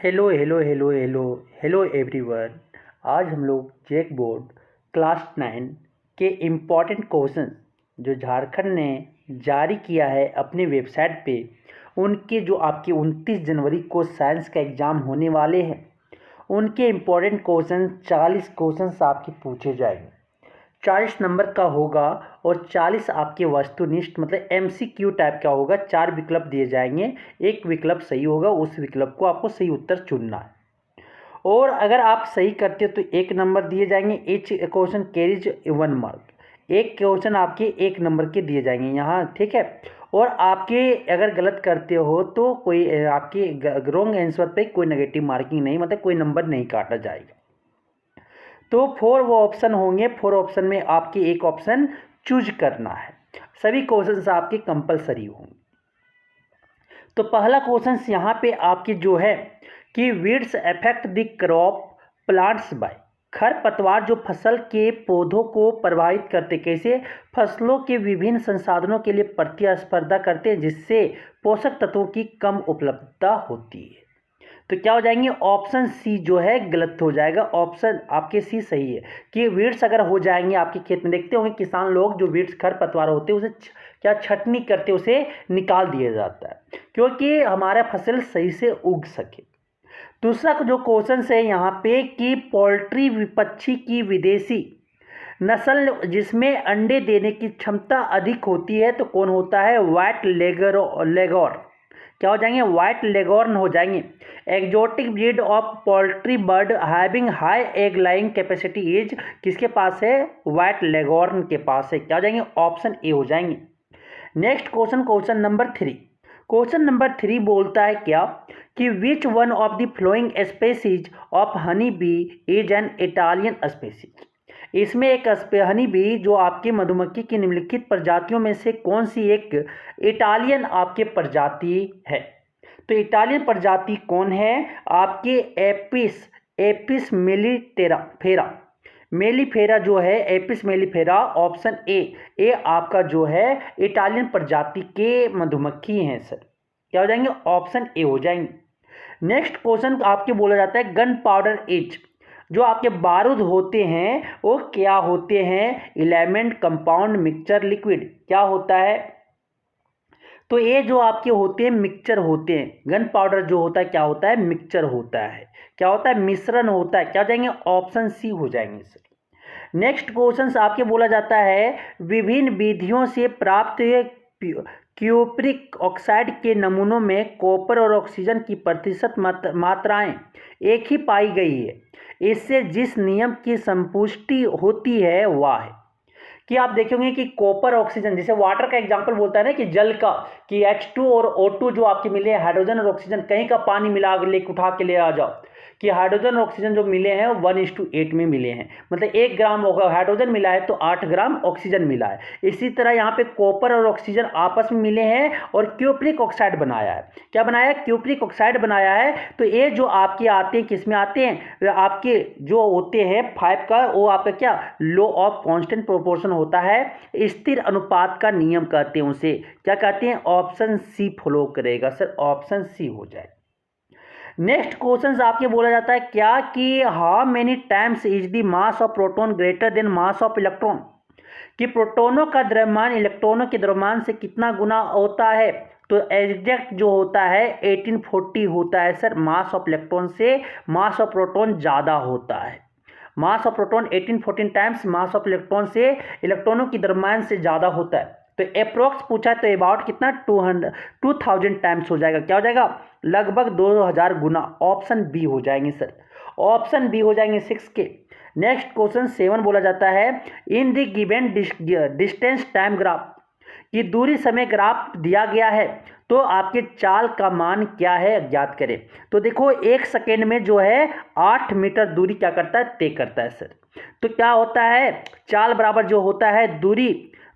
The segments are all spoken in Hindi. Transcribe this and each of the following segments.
Hello hello hello hello hello everyone. आज हम लोग चेक बोर्ड क्लास 9 के इम्पॉर्टेंट क्वेश्चन जो झारखंड ने जारी किया है अपने वेबसाइट पे, उनके जो आपके 29 जनवरी को साइंस का एग्ज़ाम होने वाले हैं, उनके इम्पॉर्टेंट क्वेश्चन 40 क्वेश्चंस आपके पूछे जाएंगे। 40 नंबर का होगा और 40 आपके वस्तुनिष्ठ मतलब MCQ टाइप का होगा। 4 विकल्प दिए जाएंगे, एक विकल्प सही होगा, उस विकल्प को आपको सही उत्तर चुनना है। और अगर आप सही करते हो तो 1 नंबर दिए जाएंगे। Each question carries 1 mark. एक क्वेश्चन आपके 1 नंबर के दिए जाएंगे यहाँ, ठीक है। और आपके अगर गलत करते हो तो कोई आपके रॉन्ग आंसर पे कोई नेगेटिव मार्किंग नहीं, मतलब कोई नंबर नहीं काटा जाएगा। तो 4 वो ऑप्शन होंगे, 4 ऑप्शन में आपके एक ऑप्शन चूज करना है। सभी क्वेश्चंस आपके कंपलसरी होंगे। तो पहला क्वेश्चन यहाँ पे आपकी जो है कि weeds affect the crop plants by. खरपतवार जो फसल के पौधों को प्रभावित करते, कैसे? फसलों के विभिन्न संसाधनों के लिए प्रतिस्पर्धा करते हैं, जिससे पोषक तत्वों की कम उपलब्धता होती है। तो क्या हो जाएंगे? ऑप्शन सी जो है गलत हो जाएगा। ऑप्शन आपके सी सही है कि वीड्स अगर हो जाएंगे आपके खेत में, देखते होंगे किसान लोग जो वीड्स खरपतवार होते हैं उसे क्या छटनी करते, उसे निकाल दिया जाता है क्योंकि हमारा फसल सही से उग सके। दूसरा जो क्वेश्चन है यहाँ पे कि पोल्ट्री पक्षी की विदेशी नस्ल जिसमें अंडे देने की क्षमता अधिक होती है तो कौन होता है? व्हाइट लेगोर। क्या हो जाएंगे? व्हाइट लेगॉर्न हो जाएंगे। Exotic breed of poultry bird having high egg laying capacity is, किसके पास है? व्हाइट लेगॉर्न के पास है। क्या हो जाएंगे? ऑप्शन ए हो जाएंगे। Next question number 3। Question number 3 बोलता है क्या कि which one of the flowing species of honey bee is an Italian species. इसमें एक हनी बी जो आपके मधुमक्खी की निम्नलिखित प्रजातियों में से कौन सी एक इटालियन आपके प्रजाति है? तो इटालियन प्रजाति कौन है? आपके एपिस मेलिफेरा जो है, एपिस मेलिफेरा। ऑप्शन ए आपका जो है इटालियन प्रजाति के मधुमक्खी हैं सर। क्या हो जाएंगे? ऑप्शन ए हो जाएंगे। नेक्स्ट क्वेश्चन आपके बोला जाता है गन पाउडर इज, जो आपके बारूद होते हैं वो क्या होते हैं? Element, compound, mixture, liquid. क्या होता है? तो ये जो आपके होते हैं मिक्सचर होते हैं। गन पाउडर जो होता है क्या होता है? मिक्सचर होता है। क्या होता है? मिश्रण होता है। क्या हो जाएंगे? ऑप्शन सी हो जाएंगे सर। नेक्स्ट क्वेश्चन आपके बोला जाता है विभिन्न विधियों से प्राप्त क्यूप्रिक ऑक्साइड के नमूनों में कॉपर और ऑक्सीजन की प्रतिशत मात्राएं एक ही पाई गई है। इससे जिस नियम की संपुष्टि होती है वह है कि आप देखेंगे कि कॉपर ऑक्सीजन, जैसे वाटर का एग्जांपल बोलता है ना कि जल का, कि H2 और O2 जो आपके मिले हैं, हाइड्रोजन और ऑक्सीजन, कहीं का पानी मिला लेके उठा के ले आ जाओ, कि हाइड्रोजन और ऑक्सीजन जो मिले हैं 1:8 में मिले हैं, मतलब 1 ग्राम हाइड्रोजन मिला है तो 8 ग्राम ऑक्सीजन मिला है। इसी तरह यहाँ पे कॉपर और ऑक्सीजन आपस में मिले हैं और क्यूप्रिक ऑक्साइड बनाया है। क्या बनाया है? क्यूप्रिक ऑक्साइड बनाया है। तो ये जो आपके आते हैं, किस में आते हैं? आपके जो होते हैं 5 का, वो आपका क्या लॉ ऑफ कांस्टेंट प्रोपोर्शन होता है, स्थिर अनुपात का नियम कहते हैं उसे। क्या कहते हैं? ऑप्शन सी फॉलो करेगा सर। ऑप्शन सी हो जाए। नेक्स्ट क्वेश्चन आपके बोला जाता है क्या कि how many times is the mass of proton greater then mass of electron, कि प्रोटोनों का द्रव्यमान इलेक्ट्रॉनों के द्रव्यमान से कितना गुना होता है? तो एग्जैक्ट जो होता है 1840 होता है सर। मास ऑफ इलेक्ट्रॉन से मास ऑफ प्रोटॉन ज़्यादा होता है। Mass of proton 1814 times mass of electron से इलेक्ट्रॉनों की द्रव्यमान से ज़्यादा होता है। तो अप्रोक्स पूछा है तो अबाउट कितना 2000 टाइम्स हो जाएगा। क्या हो जाएगा? लगभग 2000 गुना। ऑप्शन बी हो जाएंगे सर। ऑप्शन बी हो जाएंगे 6 के। नेक्स्ट क्वेश्चन 7 बोला जाता है in the given distance time graph, कि दूरी समय ग्राफ दिया गया है तो आपके चाल का मान क्या है ज्ञात करें। तो देखो 1 सेकेंड में जो है 8 मीटर दूरी क्या करता है? तय करता है सर। तो क्या होता है? चाल बराबर जो होता है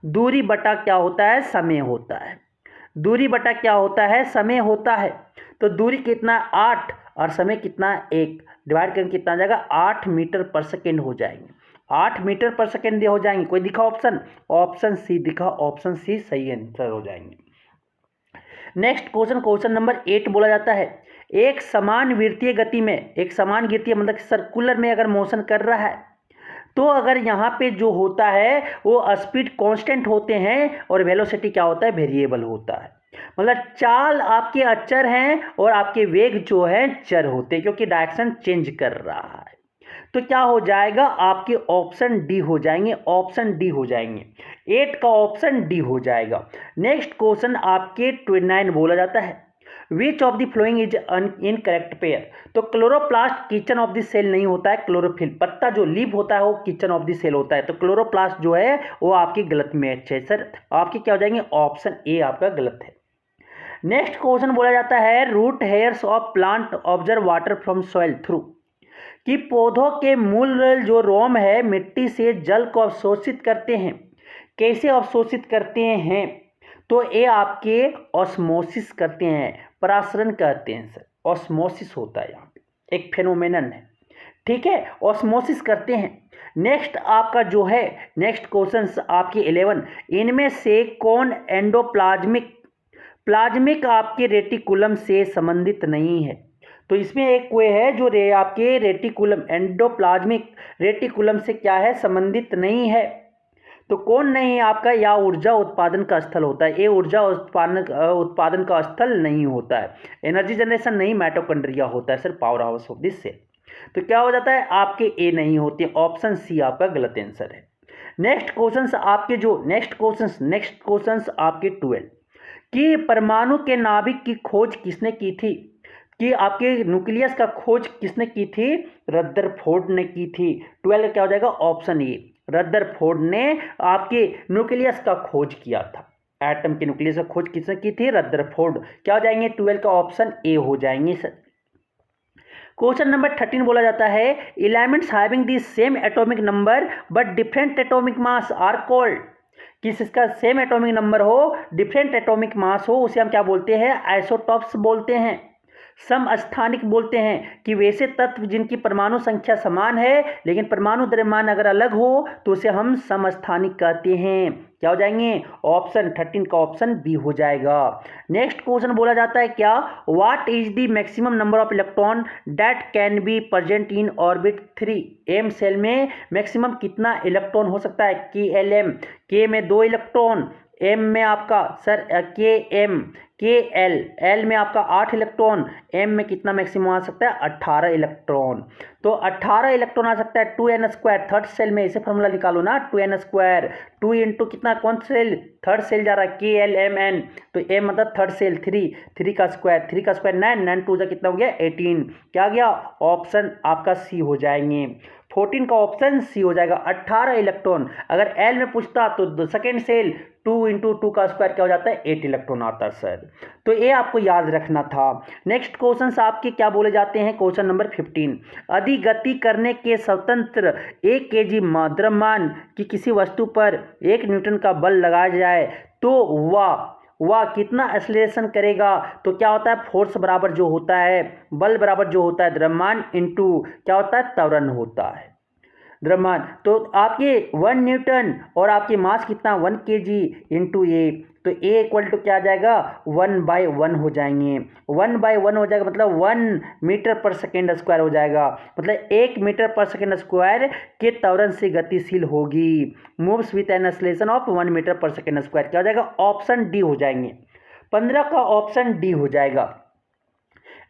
दूरी बटा क्या होता है? समय होता है। दूरी बटा क्या होता है? समय होता है। तो दूरी कितना? 8 और समय कितना? 1। डिवाइड करके कितना आ जाएगा? 8 मीटर पर सेकेंड हो जाएंगे। 8 मीटर पर सेकेंड हो जाएंगे। कोई दिखा ऑप्शन? ऑप्शन सी दिखा। ऑप्शन सी सही आंसर हो जाएंगे। नेक्स्ट क्वेश्चन नंबर 8 बोला जाता है एक समान वृत्तीय गति में, एक समान वृत्तीय मतलब सर्कुलर में अगर मोशन कर रहा है तो अगर यहाँ पे जो होता है वो स्पीड कांस्टेंट होते हैं और वेलोसिटी क्या होता है, वेरिएबल होता है। मतलब चाल आपके अचर हैं और आपके वेग जो है चर होते हैं, क्योंकि डायरेक्शन चेंज कर रहा है। तो क्या हो जाएगा, आपके ऑप्शन डी हो जाएंगे, ऑप्शन डी हो जाएंगे, 8 का ऑप्शन डी हो जाएगा। नेक्स्ट क्वेश्चन आपके 29 बोला जाता है, which of the following is incorrect pair. तो chloroplast kitchen of the cell नहीं होता है, क्लोरोफिल पत्ता जो लीफ होता है वो किचन ऑफ द सेल होता है। तो क्लोरोप्लास्ट जो है वो आपकी गलत मैच है सर, आपके क्या हो जाएंगे, ऑप्शन ए आपका गलत है। नेक्स्ट क्वेश्चन बोला जाता है, root hairs of plant observe water from soil through, कि पौधों के मूल जो रोम है मिट्टी से जल को अवशोषित करते हैं। कैसे अवशोषित करते हैं, तो ये आपके ऑस्मोसिस करते हैं, परासरण कहते हैं सर, ऑस्मोसिस होता है, यहाँ पे एक फेनोमेनन है, ठीक है, ऑस्मोसिस करते हैं। नेक्स्ट आपका जो है, नेक्स्ट क्वेश्चन आपकी 11, इनमें से कौन एंडोप्लाज्मिक प्लाज्मिक आपके रेटिकुलम से संबंधित नहीं है। तो इसमें एक वे है जो आपके रेटिकुलम, एंडोप्लाज्मिक रेटिकुलम से क्या है, संबंधित नहीं है। तो कौन नहीं है आपका, या ऊर्जा उत्पादन का स्थल होता है, ये ऊर्जा उत्पादन का स्थल नहीं होता है, एनर्जी जनरेशन नहीं, माइटोकॉन्ड्रिया होता है sir, power house of this cell. तो क्या हो जाता है, आपके ए नहीं होते, ऑप्शन सी आपका गलत आंसर है। नेक्स्ट क्वेश्चन आपके जो नेक्स्ट क्वेश्चन आपके 12, कि परमाणु के नाभिक की खोज किसने की थी, कि आपके न्यूक्लियस का खोज किसने की थी, रदरफोर्ड ने की थी। 12 क्या हो जाएगा, ऑप्शन ए, रदरफोर्ड ने आपके न्यूक्लियस का खोज किया था, एटम के न्यूक्लियस का खोज किसने की थी, रदरफोर्ड। क्या हो जाएंगे, 12 का ऑप्शन ए हो जाएंगे सर। क्वेश्चन नंबर 13 बोला जाता है, elements having the same atomic number but different atomic mass are called, किस इसका सेम एटॉमिक नंबर हो, डिफरेंट एटॉमिक मास हो, उसे हम क्या बोलते हैं, आइसोटॉप्स बोलते हैं, समस्थानिक बोलते हैं। कि वैसे तत्व जिनकी परमाणु संख्या समान है लेकिन परमाणु द्रव्यमान अगर अलग हो तो उसे हम समस्थानिक कहते हैं। क्या हो जाएंगे, ऑप्शन 13 का ऑप्शन बी हो जाएगा। नेक्स्ट क्वेश्चन बोला जाता है क्या, what is the maximum number of electron that can be present in orbit 3, M shell में मैक्सिमम कितना इलेक्ट्रॉन हो सकता है, के एल एम, के में 2 इलेक्ट्रॉन, एम में आपका सर के एम, के एल, एल में आपका 8 इलेक्ट्रॉन, एम में कितना मैक्सिमम आ सकता है, 18 इलेक्ट्रॉन। तो 18 इलेक्ट्रॉन आ सकता है, 2n², थर्ड सेल में इसे फॉर्मूला निकालो ना, 2n², 2 इंटू कितना, कौन सेल, थर्ड सेल जा रहा है, के एल एम एन, तो एम मतलब थर्ड सेल, 3 का स्क्वायर, 3 का स्क्वायर 9, 9 2 कितना हो गया, 18। क्या गया, ऑप्शन आपका सी हो जाएंगे, 14 का ऑप्शन सी हो जाएगा, 18 इलेक्ट्रॉन। अगर एल में पूछता तो सेकेंड सेल 2 इंटू 2 का स्क्वायर क्या हो जाता है, 8 इलेक्ट्रॉन आता है सर। तो ये आपको याद रखना था। नेक्स्ट क्वेश्चन आपके क्या बोले जाते हैं, क्वेश्चन नंबर 15, अधिगति करने के स्वतंत्र 1 kg द्रव्यमान की किसी वस्तु पर 1 न्यूटन का बल लगाया जाए तो वह कितना एक्सेलरेशन करेगा। तो क्या होता है, फोर्स बराबर जो होता है, बल बराबर जो होता है द्रव्यमान इंटू क्या होता है, त्वरण होता है, द्रव्यमान। तो आपके 1 न्यूटन और आपके मास कितना 1 kg इंटू ए, तो ए इक्वल टू क्या आ जाएगा, 1/1 हो जाएंगे, 1/1 हो जाएगा, मतलब 1 मीटर पर सेकेंड स्क्वायर हो जाएगा, मतलब 1 मीटर पर सेकेंड स्क्वायर के त्वरण से गतिशील होगी, moves with an acceleration of 1 metre per second square. क्या हो जाएगा, ऑप्शन डी हो जाएंगे, 15 का ऑप्शन डी हो जाएगा।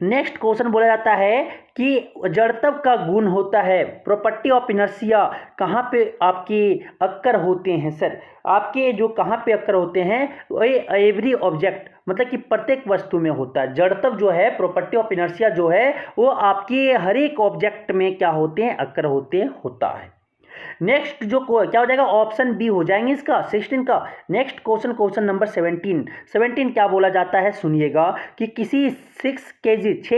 नेक्स्ट क्वेश्चन बोला जाता है कि जड़त्व का गुण होता है, प्रॉपर्टी ऑफ इनर्शिया, कहाँ पे आपके अक्कर होते हैं सर, आपके जो कहाँ पे अक्कर होते हैं, एवरी ऑब्जेक्ट, मतलब कि प्रत्येक वस्तु में होता है। जड़त्व जो है, प्रॉपर्टी ऑफ इनर्शिया जो है, वो आपके हर एक ऑब्जेक्ट में क्या होते हैं, अक्कर होता है। नेक्स्ट जो क्या हो जाएगा, ऑप्शन बी हो जाएंगे इसका 16 का। नेक्स्ट क्वेश्चन नंबर 17 क्या बोला जाता है, सुनिएगा, कि किसी 6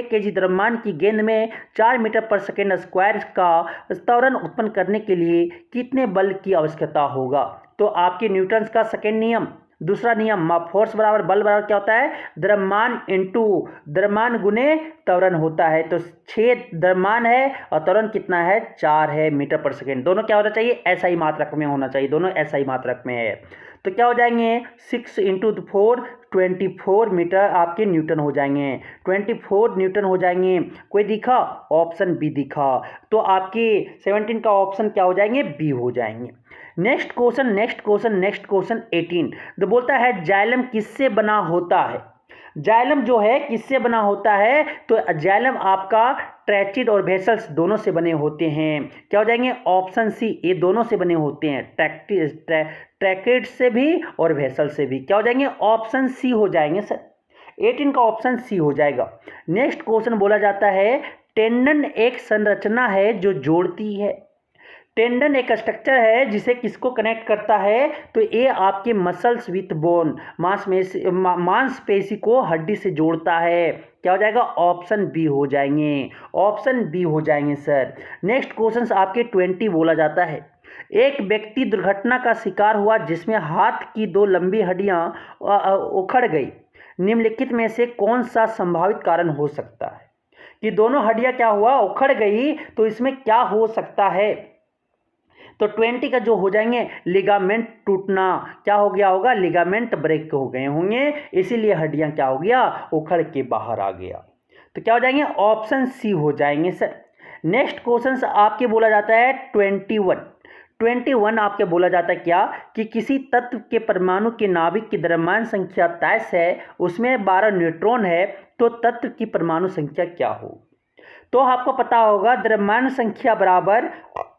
kg द्रव्यमान की गेंद में 4 मीटर पर सेकेंड स्क्वायर का त्वरण उत्पन्न करने के लिए कितने बल की आवश्यकता होगा। तो आपके न्यूटन का सेकेंड नियम, दूसरा नियम, फोर्स बराबर बल बराबर क्या होता है, द्रव्यमान इंटू द्रव्यमान गुने त्वरण होता है। तो 6 द्रव्यमान है और त्वरण कितना है, 4 है मीटर पर सेकेंड। दोनों क्या होना चाहिए, SI मात्रक में होना चाहिए, दोनों SI मात्रक में है। तो क्या हो जाएंगे, 6 इंटू 4 24 मीटर आपके न्यूटन हो जाएंगे, 24 न्यूटन हो जाएंगे। कोई दिखा? ऑप्शन बी दिखा। तो आपके 17 का ऑप्शन क्या हो जाएंगे? बी हो जाएंगे। नेक्स्ट क्वेश्चन 18 तो बोलता है जाइलम किससे बना होता है? जाइलम जो है किससे बना होता है? तो जाइलम आपका ट्रैचिड और वेसल्स दोनों से बने होते हैं। क्या हो जाएंगे? ऑप्शन सी, ये दोनों से बने होते हैं, ट्रैकेड से भी और वेसल से भी। क्या हो जाएंगे? ऑप्शन सी हो जाएंगे सर। 18 का ऑप्शन सी हो जाएगा। नेक्स्ट क्वेश्चन बोला जाता है टेंडन एक संरचना है जो जोड़ती है। टेंडन एक स्ट्रक्चर है जिसे किसको कनेक्ट करता है? तो ये आपके मसल्स विथ बोन, मांसपेशी को हड्डी से जोड़ता है। क्या हो जाएगा? ऑप्शन बी हो जाएंगे, ऑप्शन बी हो जाएंगे सर। नेक्स्ट क्वेश्चन आपके 20 बोला जाता है एक व्यक्ति दुर्घटना का शिकार हुआ जिसमें हाथ की 2 लंबी हड्डियां उखड़ गई। निम्नलिखित में से कौन सा संभावित कारण हो सकता है? कि दोनों हड्डियां क्या हुआ? उखड़ गई। तो इसमें क्या हो सकता है? तो 20 का जो हो जाएंगे लिगामेंट टूटना। क्या हो गया होगा? लिगामेंट ब्रेक हो गए होंगे, इसीलिए हड्डियां क्या हो गया? उखड़ के बाहर आ गया। तो क्या हो जाएंगे? ऑप्शन सी हो जाएंगे सर। नेक्स्ट क्वेश्चन आपके बोला जाता है 21 आपके बोला जाता है क्या? कि किसी तत्व के परमाणु के नाभिक की द्रव्यमान संख्या 23 है, उसमें 12 न्यूट्रॉन है, तो तत्व की परमाणु संख्या क्या हो? तो आपको पता होगा द्रव्यमान संख्या बराबर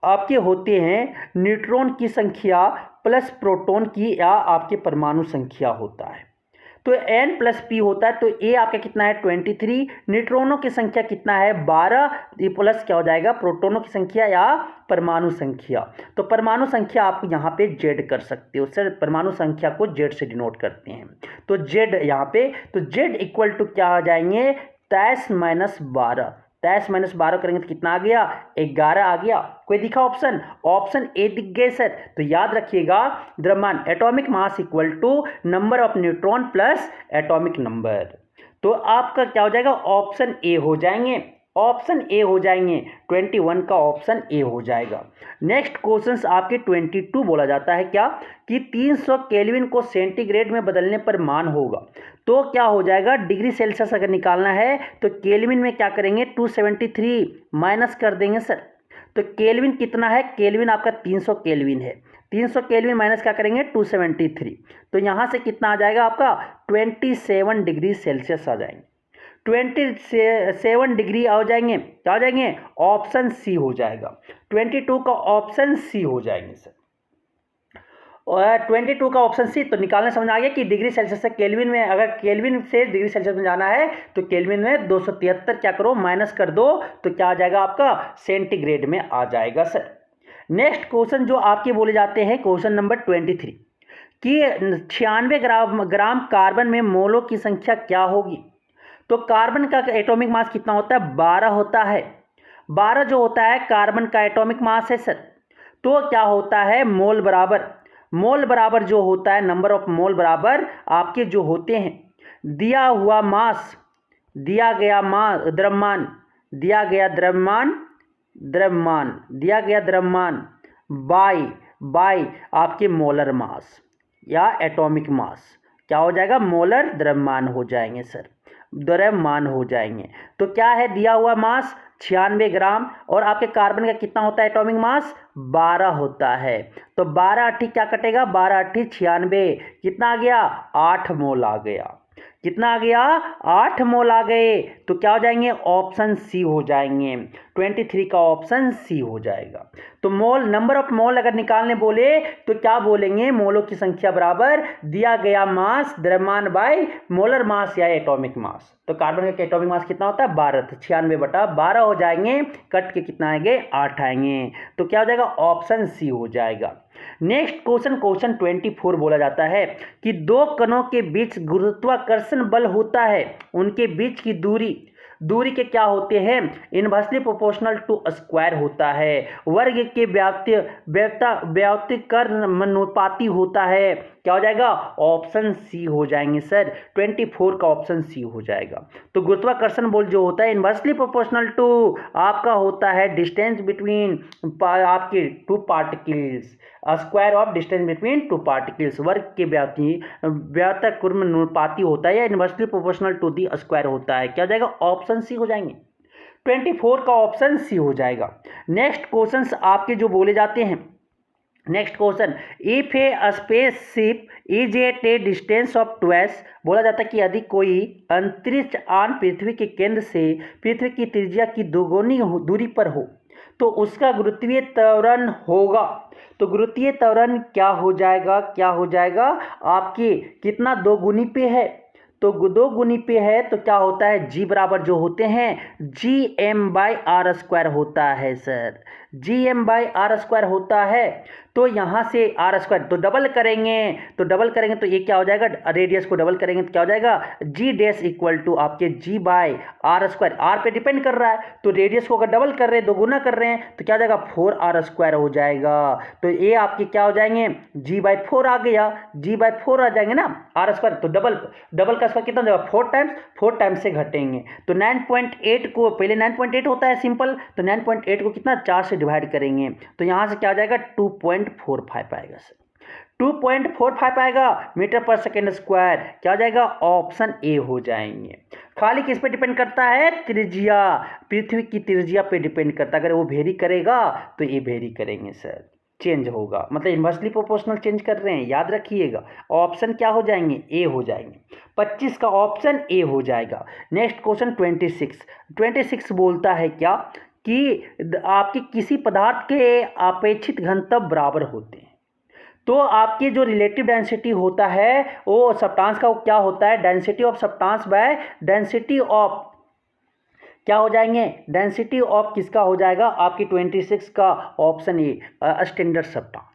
आपके होते हैं न्यूट्रॉन की संख्या प्लस प्रोटॉन की या आपके परमाणु संख्या होता है। तो n प्लस पी होता है। तो ए आपका कितना है? 23। न्यूट्रॉनों की संख्या कितना है? 12। प्लस क्या हो जाएगा? प्रोटॉनों की संख्या या परमाणु संख्या। तो परमाणु संख्या आप यहाँ पे जेड कर सकते हो सर, परमाणु संख्या को जेड से डिनोट करते हैं। तो जेड यहाँ पे, तो जेड इक्वल टू क्या आ जाएंगे? 23 माइनस 12। 23 माइनस 12 करेंगे तो कितना आ गया? 11 आ गया। कोई दिखा ऑप्शन? ऑप्शन ए दिख गए सर। तो याद रखिएगा द्रव्यमान atomic mass equal to number of neutron plus atomic number. तो आपका क्या हो जाएगा? ऑप्शन ए हो जाएंगे, ऑप्शन ए हो जाएंगे। 21 का ऑप्शन ए हो जाएगा। नेक्स्ट क्वेश्चन आपके 22 बोला जाता है क्या? कि 300 केल्विन को सेंटीग्रेड में बदलने पर मान होगा। तो क्या हो जाएगा? डिग्री सेल्सियस अगर निकालना है तो केल्विन में क्या करेंगे? 273 माइनस कर देंगे सर। तो केल्विन कितना है? केल्विन आपका 300 केल्विन है। 300 केल्विन माइनस क्या करेंगे? 273। तो यहाँ से कितना आ जाएगा आपका? 27 डिग्री सेल्सियस आ जाएंगे। 27 डिग्री आ जाएंगे। क्या आ जाएंगे? ऑप्शन सी हो जाएगा। 22 का ऑप्शन सी हो जाएंगे सर। और 22 का ऑप्शन सी। तो निकालने समझ आ गया कि डिग्री सेल्सियस से केल्विन में, अगर केल्विन से डिग्री सेल्सियस में जाना है तो केल्विन में 273 क्या करो? माइनस कर दो। तो क्या आ जाएगा आपका? सेंटीग्रेड में आ जाएगा सर। नेक्स्ट क्वेश्चन जो आपके बोले जाते हैं क्वेश्चन नंबर 23 कि 96 ग्राम कार्बन में मोलों की संख्या क्या होगी? तो कार्बन का एटॉमिक मास कितना होता है? 12 होता है। 12 जो होता है कार्बन का एटॉमिक मास है सर। तो क्या होता है? मोल बराबर जो होता है, नंबर ऑफ मोल बराबर आपके जो होते हैं दिया हुआ मास, दिया गया द्रव्यमान बाय आपके मोलर मास या एटॉमिक मास। क्या हो जाएगा? मोलर द्रव्यमान हो जाएंगे सर, द्रव्यमान हो जाएंगे। तो क्या है? दिया हुआ मास 96 ग्राम और आपके कार्बन का कितना होता है? एटॉमिक मास 12 होता है। तो 12 अट्ठी क्या कटेगा? 12 अट्ठी 96। कितना आ गया? 8 मोल आ गया। कितना आ गया? 8 मोल आ गए। तो क्या हो जाएंगे? ऑप्शन सी हो जाएंगे। 23 का ऑप्शन सी हो जाएगा। तो मोल, नंबर ऑफ मोल अगर निकालने बोले तो क्या बोलेंगे? मोलों की संख्या बराबर दिया गया मास द्रव्यमान बाय मोलर मास या एटॉमिक मास। तो कार्बन का एटॉमिक मास कितना होता है? 12। तो 96/12 हो जाएंगे। कट के कितना आएंगे? 8 आएंगे। तो क्या हो जाएगा? ऑप्शन सी हो जाएगा। नेक्स्ट क्वेश्चन 24 बोला जाता है कि 2 कणों के बीच गुरुत्वाकर्षण बल होता है, उनके बीच की दूरी के क्या होते हैं? इनवर्सली प्रोपोर्शनल टू स्क्वायर होता है। वर्ग के व्युत्क्रमानुपाती होता है। क्या हो जाएगा? ऑप्शन सी हो जाएंगे सर, 24 का ऑप्शन सी हो जाएगा। तो गुरुत्वाकर्षण बल जो होता है इनवर्सली प्रोपोर्शनल टू आपका होता है डिस्टेंस बिटवीन आपके two particles, square of distance between two particles, वर्ग के व्यात्तक्रमानुपाती होता है या inversely proportional to the square होता है। क्या हो जाएगा? ऑप्शन सी हो जाएंगे, 24 का ऑप्शन सी हो जाएगा। नेक्स्ट क्वेश्चंस आपके जो बोले जाते हैं, next question, if a spaceship is at a distance of twice, बोला जाता है कि यदि कोई अंतरिक्ष यान पृथ्वी के केंद्र से पृथ्वी की त्रिज्या की दोगुनी दूरी पर हो तो उसका गुरुत्वीय त्वरण होगा। तो गुरुत्वीय त्वरण क्या हो जाएगा? क्या हो जाएगा आपके? कितना? दोगुनी पे है, तो दो गुनी पे है तो क्या होता है? जी बराबर जो होते हैं GM/r² होता है सर, GM/r² होता है। तो यहाँ से r², तो डबल करेंगे तो ये क्या हो जाएगा? रेडियस को डबल करेंगे तो क्या हो जाएगा? G डैश इक्वल टू आपके G/r², r पे डिपेंड कर रहा है, तो रेडियस को अगर डबल कर रहे हैं, दोगुना कर रहे हैं तो क्या हो जाएगा? 4r² हो जाएगा। तो ये आपके क्या हो जाएंगे? G/4 आ गया, G/4 आ जाएंगे ना, r², तो डबल का स्क्वायर कितना हो जाएगा? 4 टाइम्स से घटेंगे। तो 9.8 को पहले 9.8 होता है सिंपल, तो 9.8 को कितना? 4 से डिवाइड करेंगे तो यहाँ से क्या आ जाएगा? 2.45 आएगा सर, 2.45 आएगा मीटर पर सेकेंड स्क्वायर। क्या हो जाएगा? ऑप्शन ए हो जाएंगे। खाली किस पे डिपेंड करता है? त्रिज्या, पृथ्वी की त्रिज्या पे डिपेंड करता है। अगर वो वेरी करेगा तो ये वेरी करेंगे सर, चेंज होगा, मतलब इन्वर्सली प्रोपोर्शनल चेंज कर रहे हैं, याद रखिएगा। ऑप्शन क्या हो जाएंगे? ए हो जाएंगे, 25 का ऑप्शन ए हो जाएगा। नेक्स्ट क्वेश्चन 26 बोलता है क्या कि आपके किसी पदार्थ के अपेक्षित घनत्व बराबर होते हैं, तो आपके जो रिलेटिव डेंसिटी होता है वो सब्सटेंस का क्या होता है? Density of substance by density of, क्या हो जाएंगे? डेंसिटी ऑफ किसका हो जाएगा? आपकी 26 का ऑप्शन ए, स्टैंडर्ड सब्सटेंस।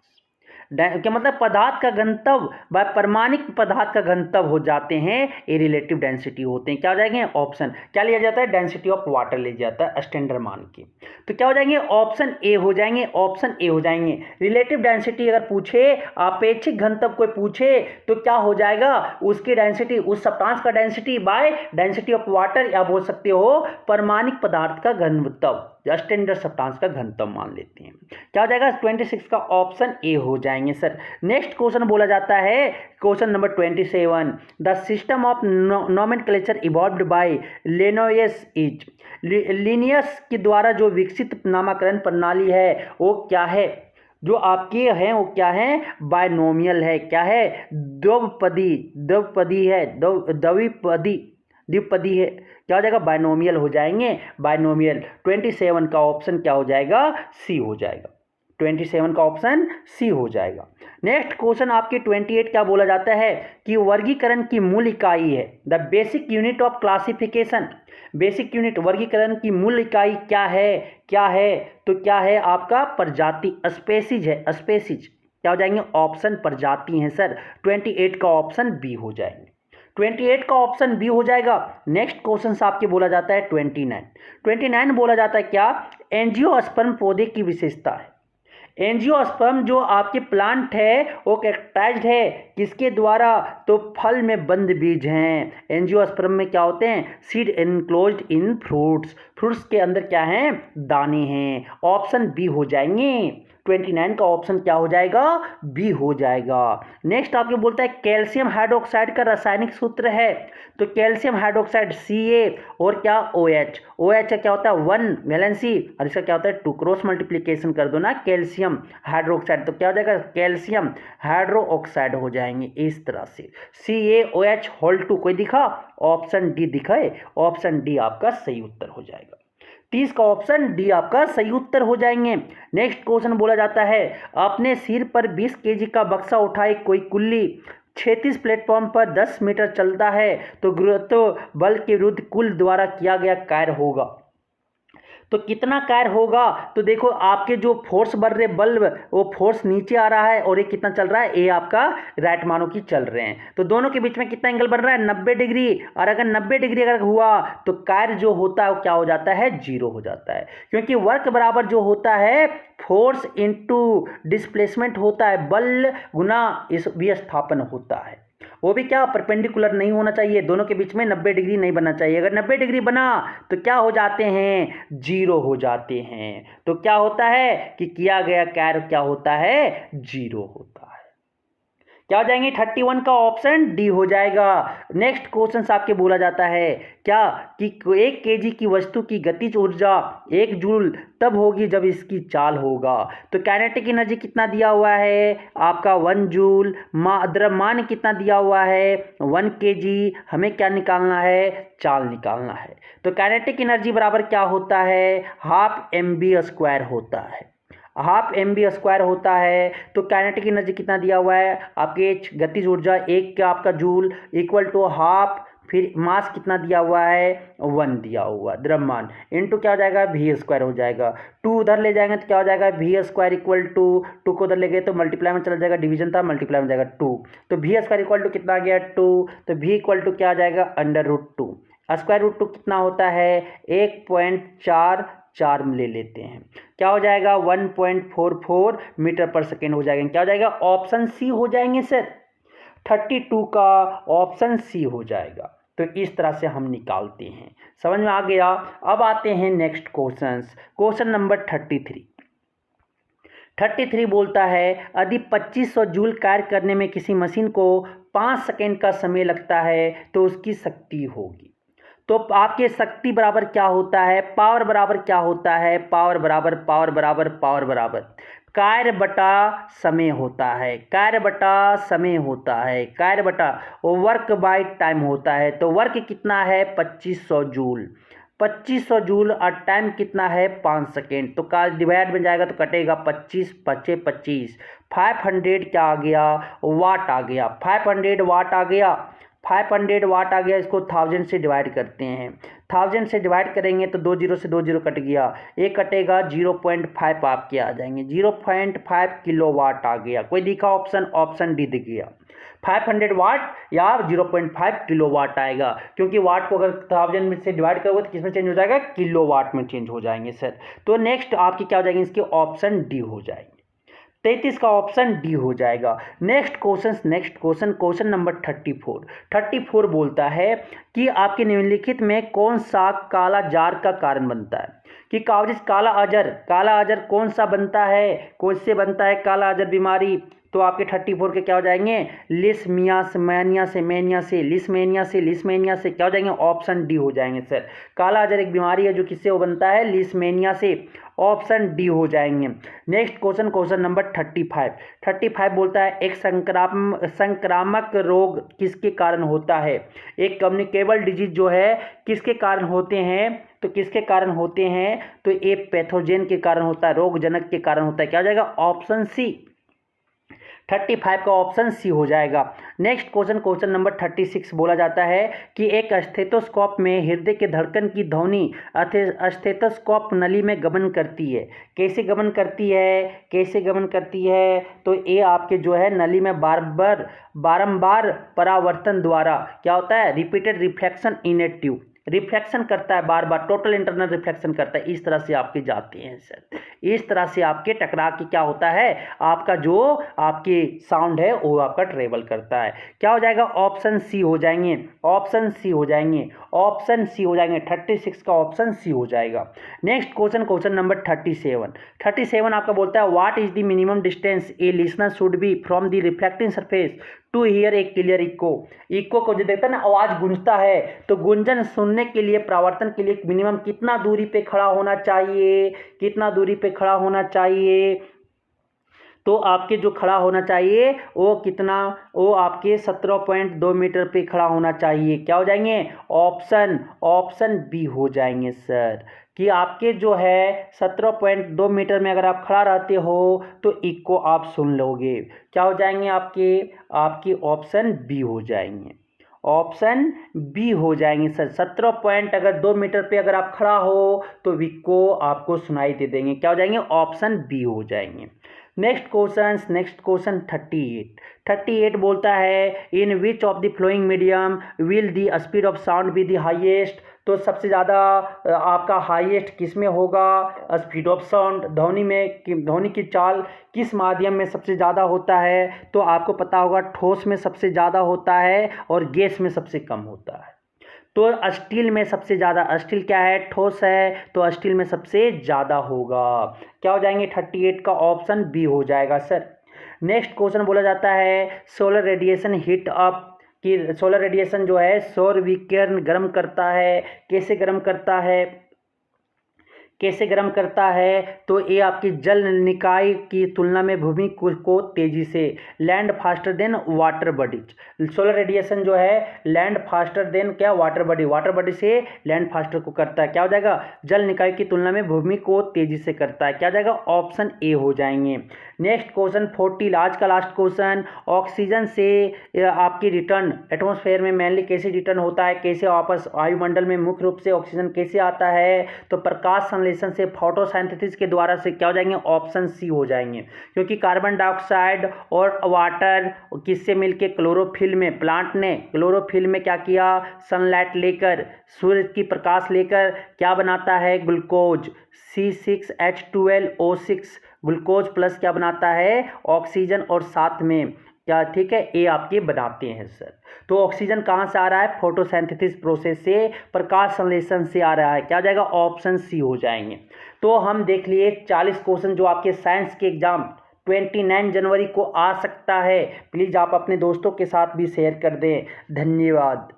क्या मतलब? पदार्थ का घनत्व व परमाणिक पदार्थ का घनत्व हो जाते हैं, ये रिलेटिव डेंसिटी होते हैं। क्या हो जाएंगे? ऑप्शन क्या लिया जाता है? डेंसिटी ऑफ वाटर लिया जाता है स्टैंडर्ड मान के। तो क्या हो जाएंगे? ऑप्शन ए हो जाएंगे, ऑप्शन ए हो जाएंगे। रिलेटिव डेंसिटी अगर पूछे, अपेक्षिक घनत्व कोई पूछे तो क्या हो जाएगा? उसकी डेंसिटी, उस सब्सटेंस का density by density of water, या बोल सकते हो परमाणिक पदार्थ का घनत्व, स्टैंडर्ड सब्सटेंस का घनत्व मान लेते हैं। क्या हो जाएगा? 26 का ऑप्शन ए हो जाएंगे सर। नेक्स्ट क्वेश्चन बोला जाता है, question number 27, the system of nomenclature evolved by Linnaeus is, Linnaeus के द्वारा जो विकसित नामकरण प्रणाली है वो क्या है? जो आपके हैं वो क्या है? बायनोमियल है। क्या है? द्विपदी है, द्विपदी है। क्या हो जाएगा? बायनोमियल हो जाएंगे, बायनोमियल। 27 का ऑप्शन क्या हो जाएगा? सी हो जाएगा, 27 का ऑप्शन सी हो जाएगा। नेक्स्ट क्वेश्चन आपके 28 क्या बोला जाता है कि वर्गीकरण की मूल इकाई है, the basic unit of classification. Basic unit, वर्गीकरण की मूल इकाई क्या है? क्या है? तो क्या है आपका? प्रजाति, स्पेसीज है, स्पेसीज। क्या हो जाएंगे? ऑप्शन प्रजाति हैं सर, 28 का ऑप्शन बी हो जाएंगे, 28 का ऑप्शन बी हो जाएगा। नेक्स्ट क्वेश्चन आपके बोला जाता है 29 बोला जाता है क्या? एंजियोस्पर्म पौधे की विशेषता है। एंजियोस्पर्म जो आपके प्लांट है वो कैक्टाइज्ड है, किसके द्वारा? तो फल में बंद बीज हैं। एंजियोस्पर्म में क्या होते हैं? सीड एनक्लोज्ड इन फ्रूट्स, फ्रूट्स के अंदर क्या है? दाने हैं। ऑप्शन बी हो जाएंगे, 29 का ऑप्शन क्या हो जाएगा? बी हो जाएगा। नेक्स्ट आपके बोलता है कैल्शियम हाइड्रोक्साइड का रासायनिक सूत्र है, तो कैल्शियम हाइड्रोक्साइड Ca और क्या? OH। OH का क्या होता है? 1 वैलेंसी, और इसका क्या होता है? 2 क्रॉस मल्टीप्लीकेशन कर दो ना, कैल्शियम हाइड्रोक्साइड, तो क्या हो जाएगा? कैल्शियम हाइड्रोक्साइड हो जाएंगे इस तरह से। CaOH होल 2 कोई दिखा? ऑप्शन डी दिखा है, ऑप्शन डी आपका सही उत्तर हो जाएगा। 30 का ऑप्शन डी आपका सही उत्तर हो जाएंगे। नेक्स्ट क्वेश्चन बोला जाता है, अपने सिर पर 20 kg का बक्सा उठाए कोई कुल्ली 36 प्लेटफॉर्म पर 10 मीटर चलता है तो गुरुत्व बल के विरुद्ध कुल द्वारा किया गया कार्य होगा। तो कितना कैर होगा, तो देखो आपके जो फोर्स बढ़ रहे बल्ब वो फोर्स नीचे आ रहा है और ये कितना चल रहा है, ये आपका राइट मानो कि चल रहे हैं, तो दोनों के बीच में कितना एंगल बन रहा है 90 डिग्री। और अगर 90 डिग्री अगर हुआ तो कैर जो होता है वो क्या हो जाता है, जीरो हो जाता है, क्योंकि वर्क बराबर जो होता है फोर्स इनटू डिस्प्लेसमेंट होता है, बल गुना इस विस्थापन होता है, वो भी क्या परपेंडिकुलर नहीं होना चाहिए, दोनों के बीच में 90 डिग्री नहीं बनना चाहिए। अगर 90 डिग्री बना तो क्या हो जाते हैं, जीरो हो जाते हैं। तो क्या होता है कि किया गया कैर क्या होता है, जीरो होता है। क्या हो जाएंगे, 31 का ऑप्शन डी हो जाएगा। नेक्स्ट क्वेश्चन आपके बोला जाता है क्या कि 1 केजी की वस्तु की गतिज ऊर्जा 1 जूल तब होगी जब इसकी चाल होगा। तो काइनेटिक एनर्जी कितना दिया हुआ है आपका 1 जूल, द्रव्यमान कितना दिया हुआ है 1 केजी, हमें क्या निकालना है, चाल निकालना है। तो काइनेटिक एनर्जी बराबर क्या होता है, हाफ mv² होता है, हाफ mv² होता है। तो काइनेटिक एनर्जी कितना दिया हुआ है आपके, गतिज ऊर्जा 1 का आपका जूल इक्वल टू हाफ, फिर मास कितना दिया हुआ है 1 दिया हुआ, द्रव्यमान इनटू क्या हो जाएगा v² हो जाएगा, 2 उधर ले जाएंगे तो क्या हो जाएगा v² इक्वल टू 2 को उधर ले गए तो मल्टीप्लाई में चला जाएगा, डिवीजन था मल्टीप्लाई में जाएगा 2, तो v² इक्वल टू कितना आ गया 2, तो v इक्वल टू क्या आ जाएगा √2, √2 कितना होता है 1.44 में ले लेते हैं, क्या हो जाएगा 1.44 मीटर पर सेकेंड हो जाएगा, क्या हो जाएगा ऑप्शन सी हो जाएंगे सर, 32 का ऑप्शन सी हो जाएगा। तो इस तरह से हम निकालते हैं, समझ में आ गया। अब आते हैं नेक्स्ट क्वेश्चन नंबर 33 बोलता है यदि 2500 जूल कार्य करने में किसी मशीन को 5 सेकेंड का समय लगता है तो उसकी शक्ति होगी। तो आपके शक्ति बराबर क्या होता है, पावर बराबर क्या होता है, पावर बराबर कार्य बटा समय होता है, कार्य बटा समय होता है, कार्य बटा वर्क बाय टाइम होता है। तो वर्क कितना है 2500 जूल, 2500 जूल और टाइम कितना है 5 सेकेंड, तो का डिवाइड में जाएगा तो कटेगा 25 5 25, 500 क्या आ गया वाट आ गया, 500 वाट आ गया, 500 वाट आ गया। इसको 1000 से डिवाइड करते हैं, 1000 से डिवाइड करेंगे तो 2 जीरो से 2 जीरो कट गया, एक कटेगा 0.5 आपके आ जाएंगे, 0.5 किलोवाट आ गया। कोई दिखा ऑप्शन डी दिख गया, 500 वाट या 0.5 किलोवाट आएगा, क्योंकि वाट को अगर 1000 में से डिवाइड करोगे तो किसमें चेंज हो जाएगा, किलोवाट में चेंज हो जाएंगे सर। तो नेक्स्ट आपकी क्या हो जाएगी, इसके ऑप्शन डी हो जाएंगे, 33 का ऑप्शन डी हो जाएगा। नेक्स्ट क्वेश्चन नंबर 34 बोलता है कि आपके निम्नलिखित में कौन सा काला जार का कारण बनता है, कि कागज काला अजर कौन सा बनता है, कौन से बनता है काला अजर बीमारी। तो आपके 34 के क्या हो जाएंगे, लिस्मिया से क्या हो जाएंगे, ऑप्शन डी हो जाएंगे सर। काला अजर एक बीमारी है जो किससे वो बनता है, लिस्मेनिया से, ऑप्शन डी हो जाएंगे। नेक्स्ट क्वेश्चन नंबर 35 बोलता है एक संक्रामक रोग किसके कारण होता है, एक कम्युनिकेबल डिजीज जो है किसके कारण होते हैं, तो किसके कारण होते हैं, तो ये पैथोजेन के कारण होता है, रोगजनक के कारण होता है, क्या हो जाएगा ऑप्शन सी, 35 का ऑप्शन सी हो जाएगा। नेक्स्ट क्वेश्चन नंबर 36 बोला जाता है कि एक स्टेथोस्कोप में हृदय के धड़कन की ध्वनि स्टेथोस्कोप नली में गमन करती है, कैसे गमन करती है, तो ये आपके जो है नली में बारंबार परावर्तन द्वारा क्या होता है, repeated reflection in A tube, reflection करता है बार बार, टोटल इंटरनल रिफ्लेक्शन करता है, इस तरह से आपके जाते हैं सर, इस तरह से आपके टकरा के क्या होता है, आपका जो आपकी साउंड है वो आपका ट्रेवल करता है, क्या हो जाएगा ऑप्शन सी हो जाएंगे, 36 का ऑप्शन सी हो जाएगा। नेक्स्ट क्वेश्चन नंबर 37 आपका बोलता है what is the minimum distance a listener should be from the reflecting surface to hear a clear echo को जो देखता है ना आवाज गूंजता है, तो गुंजन सुनने के लिए, परावर्तन के लिए मिनिमम कितना दूरी पे खड़ा होना चाहिए, तो आपके जो खड़ा होना चाहिए वो कितना, वो आपके 17.2 मीटर पे खड़ा होना चाहिए, क्या हो जाएंगे ऑप्शन बी हो जाएंगे सर, कि आपके जो है 17.2 मीटर में अगर आप खड़ा रहते हो तो इको आप सुन लोगे, क्या हो जाएंगे आपके ऑप्शन बी हो जाएंगे, ऑप्शन बी हो जाएंगे सर। 17 पॉइंट अगर 2 मीटर पे अगर आप खड़ा हो तो विको आपको सुनाई दे देंगे। क्या हो जाएंगे? ऑप्शन बी हो जाएंगे। नेक्स्ट क्वेश्चन 38 बोलता है in which of the following medium will the speed of sound be the highest. तो सबसे ज़्यादा आपका हाईएस्ट किस में होगा? स्पीड ऑफ साउंड, ध्वनि की चाल किस माध्यम में सबसे ज़्यादा होता है? तो आपको पता होगा ठोस में सबसे ज़्यादा होता है और गैस में सबसे कम होता है। तो स्टील में सबसे ज़्यादा, स्टील क्या है? ठोस है, तो स्टील में सबसे ज़्यादा होगा। क्या हो जाएंगे? 38 का ऑप्शन बी हो जाएगा सर। नेक्स्ट क्वेश्चन बोला जाता है सोलर रेडिएशन हीट अप, कि सोलर रेडिएशन जो है सौर विकिरण गर्म करता है। कैसे गर्म करता है? तो ये आपकी जल निकाय की तुलना में भूमि को तेजी से, land faster than water bodies. Solar radiation जो है लैंड फास्टर देन क्या? वाटर बॉडी से लैंड फास्टर को करता है। क्या हो जाएगा? जल निकाय की तुलना में भूमि को तेजी से करता है। क्या हो जाएगा? ऑप्शन ए हो जाएंगे। नेक्स्ट क्वेश्चन 40, आज का लास्ट क्वेश्चन, ऑक्सीजन से आपकी रिटर्न एटमॉस्फेयर में मेनली कैसे रिटर्न होता है? कैसे वापस वायुमंडल में मुख्य रूप से ऑक्सीजन कैसे आता है? तो प्रकाश संश्लेषण से, फोटोसिंथेसिस के द्वारा से। क्या हो जाएंगे? ऑप्शन सी हो जाएंगे, क्योंकि कार्बन डाइऑक्साइड और वाटर किससे मिलके? क्लोरोफिल में, प्लांट ने क्लोरोफिल में क्या किया? सनलाइट लेकर, सूर्य की प्रकाश लेकर क्या बनाता है? ग्लूकोज, C6H12O6, ग्लूकोज प्लस क्या बनाता है? ऑक्सीजन, और साथ में क्या, ठीक है, ए आपके बनाते हैं सर। तो ऑक्सीजन कहाँ से आ रहा है? फोटोसिंथेसिस प्रोसेस से, प्रकाश संश्लेषण से आ रहा है। क्या हो जाएगा? ऑप्शन सी हो जाएंगे। तो हम देख लिए 40 क्वेश्चन जो आपके साइंस के एग्जाम 29 जनवरी को आ सकता है। प्लीज़ आप अपने दोस्तों के साथ भी शेयर कर दें। धन्यवाद।